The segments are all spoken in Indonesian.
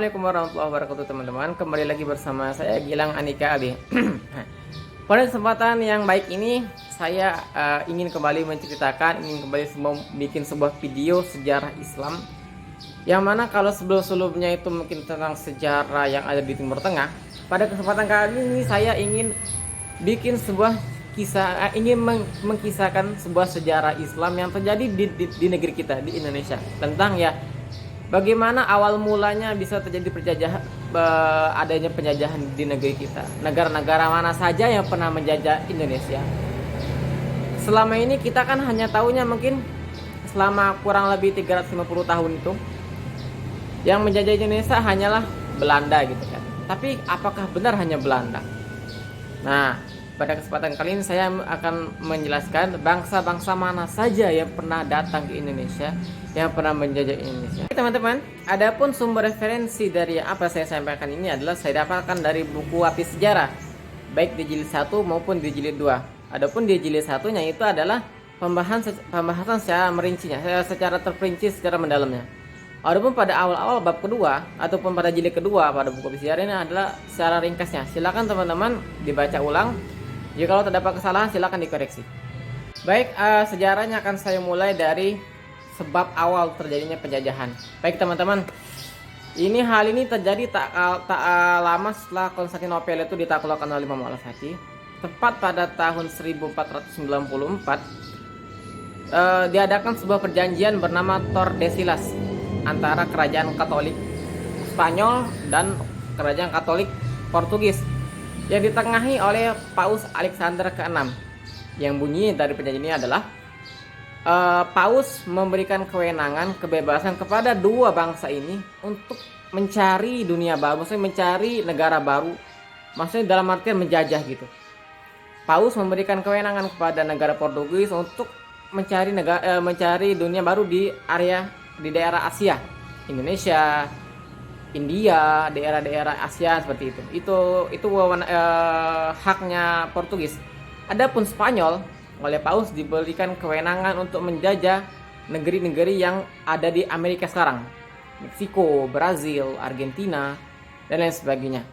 Assalamualaikum warahmatullahi wabarakatuh teman-teman. Kembali lagi bersama saya Gilang Anika Abi. Pada kesempatan yang baik ini saya ingin kembali menceritakan, ingin kembali bikin sebuah video sejarah Islam. Yang mana kalau sebelum-sebelumnya itu mungkin tentang sejarah yang ada di Timur Tengah. Pada kesempatan kali ini saya ingin bikin sebuah kisah, ingin mengkisahkan sebuah sejarah Islam yang terjadi di negeri kita, di Indonesia. Tentang bagaimana awal mulanya bisa terjadi adanya penjajahan di negeri kita. Negara-negara mana saja yang pernah menjajah Indonesia. Selama ini kita kan hanya tahunya mungkin selama kurang lebih 350 tahun itu yang menjajah Indonesia hanyalah Belanda gitu kan. Tapi apakah benar hanya Belanda? Nah, pada kesempatan kali ini saya akan menjelaskan bangsa-bangsa mana saja yang pernah datang ke Indonesia, yang pernah menjajah Indonesia. Oke, teman-teman, adapun sumber referensi dari apa saya sampaikan ini adalah saya dapatkan dari buku Wapi Sejarah, baik di jilid 1 maupun di jilid 2. Adapun di jilid 1-nya itu adalah pembahasan secara merincinya, secara terperinci, secara mendalamnya. Adapun pada awal-awal bab kedua ataupun pada jilid kedua pada buku Wapi Sejarah ini adalah secara ringkasnya. Silakan teman-teman dibaca ulang. Jika kalau terdapat kesalahan silakan dikoreksi. Baik, sejarahnya akan saya mulai dari sebab awal terjadinya penjajahan. Baik teman-teman, hal ini terjadi tak lama setelah Konstantinopel itu ditaklukkan oleh Imam Al-Fatih. Tepat pada tahun 1494 diadakan sebuah perjanjian bernama Tordesillas antara kerajaan Katolik Spanyol dan kerajaan Katolik Portugis yang ditengahi oleh Paus Alexander ke-6. Yang bunyi dari perjanjian ini adalah Paus memberikan kewenangan, kebebasan kepada dua bangsa ini untuk mencari dunia baru, maksudnya mencari negara baru, maksudnya dalam artian menjajah gitu. Paus memberikan kewenangan kepada negara Portugis untuk mencari dunia baru di daerah Asia, Indonesia, India, daerah-daerah Asia seperti itu. Itu haknya Portugis. Adapun Spanyol oleh Paus diberikan kewenangan untuk menjajah negeri-negeri yang ada di Amerika sekarang, Meksiko, Brazil, Argentina, dan lain sebagainya.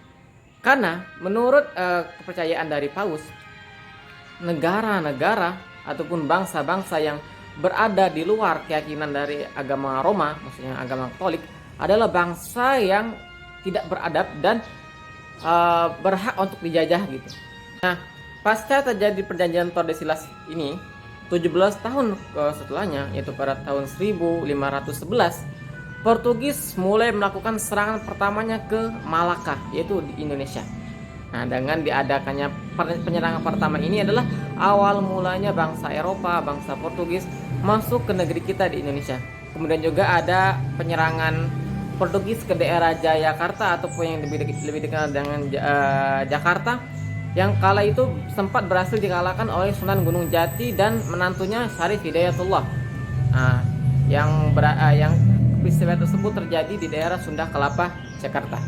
Karena menurut kepercayaan dari Paus, negara-negara ataupun bangsa-bangsa yang berada di luar keyakinan dari agama Roma, maksudnya agama Katolik, adalah bangsa yang tidak beradab dan berhak untuk dijajah gitu. Nah, pasca terjadi perjanjian Tordesillas ini, 17 tahun setelahnya, yaitu pada tahun 1511, Portugis mulai melakukan serangan pertamanya ke Malaka, yaitu di Indonesia. Nah, dengan diadakannya penyerangan pertama ini adalah awal mulanya bangsa Eropa, bangsa Portugis masuk ke negeri kita di Indonesia. Kemudian juga ada penyerangan Portugis ke daerah Jayakarta ataupun yang lebih dikenal dengan Jakarta, yang kala itu sempat berhasil dikalahkan oleh Sunan Gunung Jati dan menantunya Syarif Hidayatullah. Nah, yang peristiwa tersebut terjadi di daerah Sunda Kelapa, Jakarta.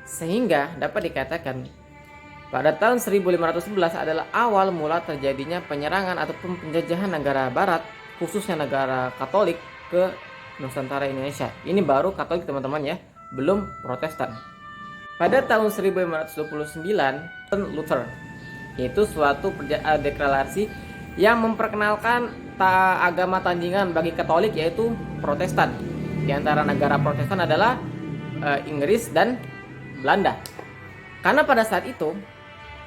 Sehingga dapat dikatakan pada tahun 1511 adalah awal mula terjadinya penyerangan ataupun penjajahan negara barat, khususnya negara Katolik ke Nusantara Indonesia. Ini baru Katolik teman-teman ya, belum Protestan. Pada tahun 1529 Luther, yaitu suatu deklarasi yang memperkenalkan agama tandingan bagi Katolik, yaitu Protestan. Di antara negara Protestan adalah Inggris dan Belanda. Karena pada saat itu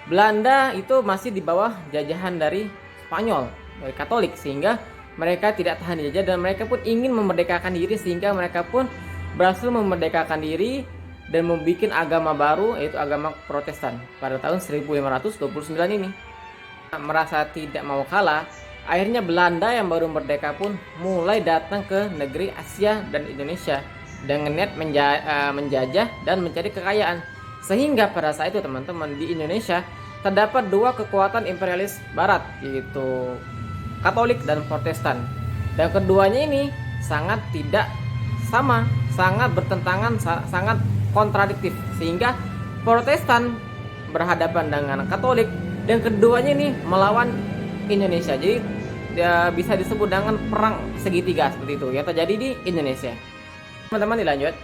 Belanda itu masih di bawah jajahan dari Spanyol, dari Katolik, sehingga mereka tidak tahan dijajah dan mereka pun ingin memerdekakan diri, sehingga mereka pun berhasil memerdekakan diri dan membuat agama baru, yaitu agama Protestan pada tahun 1529 ini. Merasa tidak mau kalah, akhirnya Belanda yang baru merdeka pun mulai datang ke negeri Asia dan Indonesia dengan niat menjajah dan mencari kekayaan. Sehingga pada saat itu teman-teman, di Indonesia terdapat dua kekuatan imperialis barat, yaitu Katolik dan Protestan. Dan keduanya ini sangat tidak sama, sangat bertentangan, sangat kontradiktif, sehingga Protestan berhadapan dengan Katolik dan keduanya ini melawan Indonesia. Jadi bisa disebut dengan perang segitiga seperti itu yang terjadi di Indonesia. Teman-teman, dilanjut.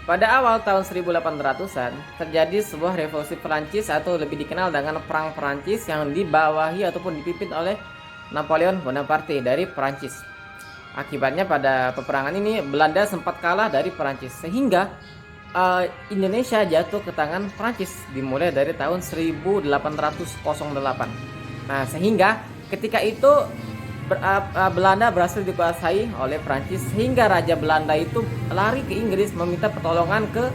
pada awal tahun 1800-an terjadi sebuah revolusi Perancis atau lebih dikenal dengan Perang Perancis yang dibawahi ataupun dipimpin oleh Napoleon Bonaparte dari Perancis. Akibatnya pada peperangan ini Belanda sempat kalah dari Perancis sehingga Indonesia jatuh ke tangan Perancis dimulai dari tahun 1808. Nah, sehingga ketika itu Belanda berhasil dikuasai oleh Prancis sehingga Raja Belanda itu lari ke Inggris meminta pertolongan ke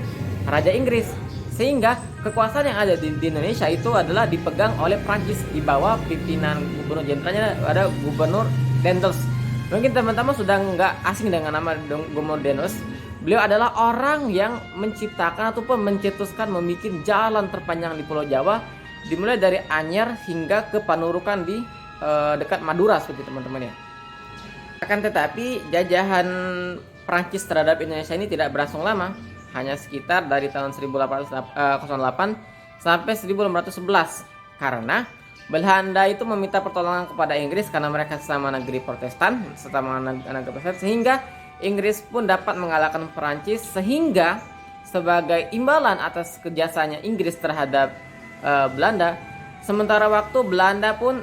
Raja Inggris, sehingga kekuasaan yang ada di Indonesia itu adalah dipegang oleh Prancis di bawah pimpinan gubernur jenderalnya ada Gubernur Daendels. Mungkin teman-teman sudah nggak asing dengan nama Gubernur Daendels. Beliau adalah orang yang menciptakan ataupun mencetuskan membuat jalan terpanjang di Pulau Jawa dimulai dari Anyer hingga ke Panurukan di dekat Madura seperti teman-teman ya. Akan tetapi jajahan Prancis terhadap Indonesia ini tidak berlangsung lama, hanya sekitar dari tahun 1808 sampai 1811 karena Belanda itu meminta pertolongan kepada Inggris karena mereka sesama negeri Protestan, sehingga Inggris pun dapat mengalahkan Prancis, sehingga sebagai imbalan atas kerjasanya Inggris terhadap Belanda, sementara waktu Belanda pun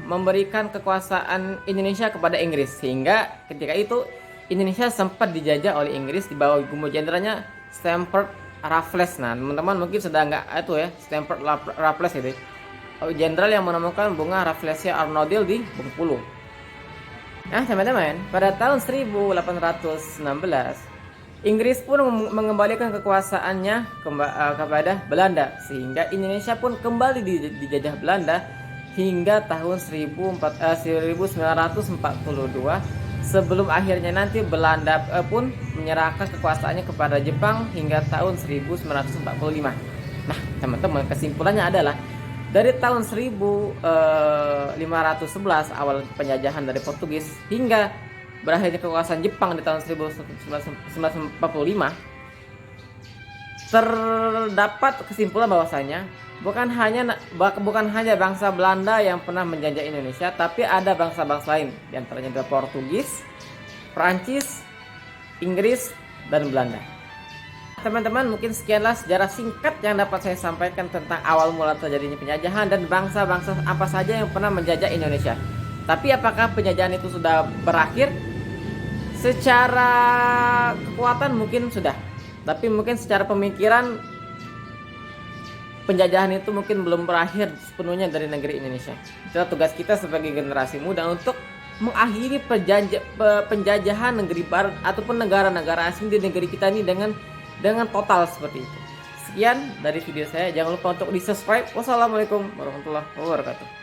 memberikan kekuasaan Indonesia kepada Inggris, sehingga ketika itu Indonesia sempat dijajah oleh Inggris di bawah gubernur jenderalnya Stamford Raffles. Nah, teman-teman mungkin sudah nggak itu ya, Stamford Raffles itu jenderal yang menemukan bunga Rafflesia arnodil di Bengkulu. Nah, teman-teman, pada tahun 1816 Inggris pun mengembalikan kekuasaannya kepada Belanda, sehingga Indonesia pun kembali dijajah Belanda hingga tahun 1942 sebelum akhirnya nanti Belanda pun menyerahkan kekuasaannya kepada Jepang hingga tahun 1945. Nah, teman-teman, kesimpulannya adalah dari tahun 1511 awal penjajahan dari Portugis hingga berakhirnya kekuasaan Jepang di tahun 1945, terdapat kesimpulan bahwasanya bukan hanya bangsa Belanda yang pernah menjajah Indonesia, tapi ada bangsa-bangsa lain, di antaranya ada Portugis, Prancis, Inggris, dan Belanda. Teman-teman, mungkin sekianlah sejarah singkat yang dapat saya sampaikan tentang awal mula terjadinya penjajahan dan bangsa-bangsa apa saja yang pernah menjajah Indonesia. Tapi apakah penjajahan itu sudah berakhir? Secara kekuatan mungkin sudah, tapi mungkin secara pemikiran penjajahan itu mungkin belum berakhir sepenuhnya dari negeri Indonesia. Itulah tugas kita sebagai generasi muda untuk mengakhiri penjajahan negeri barat ataupun negara-negara asing di negeri kita ini dengan total seperti itu. Sekian dari video saya, jangan lupa untuk di subscribe. Wassalamualaikum warahmatullahi wabarakatuh.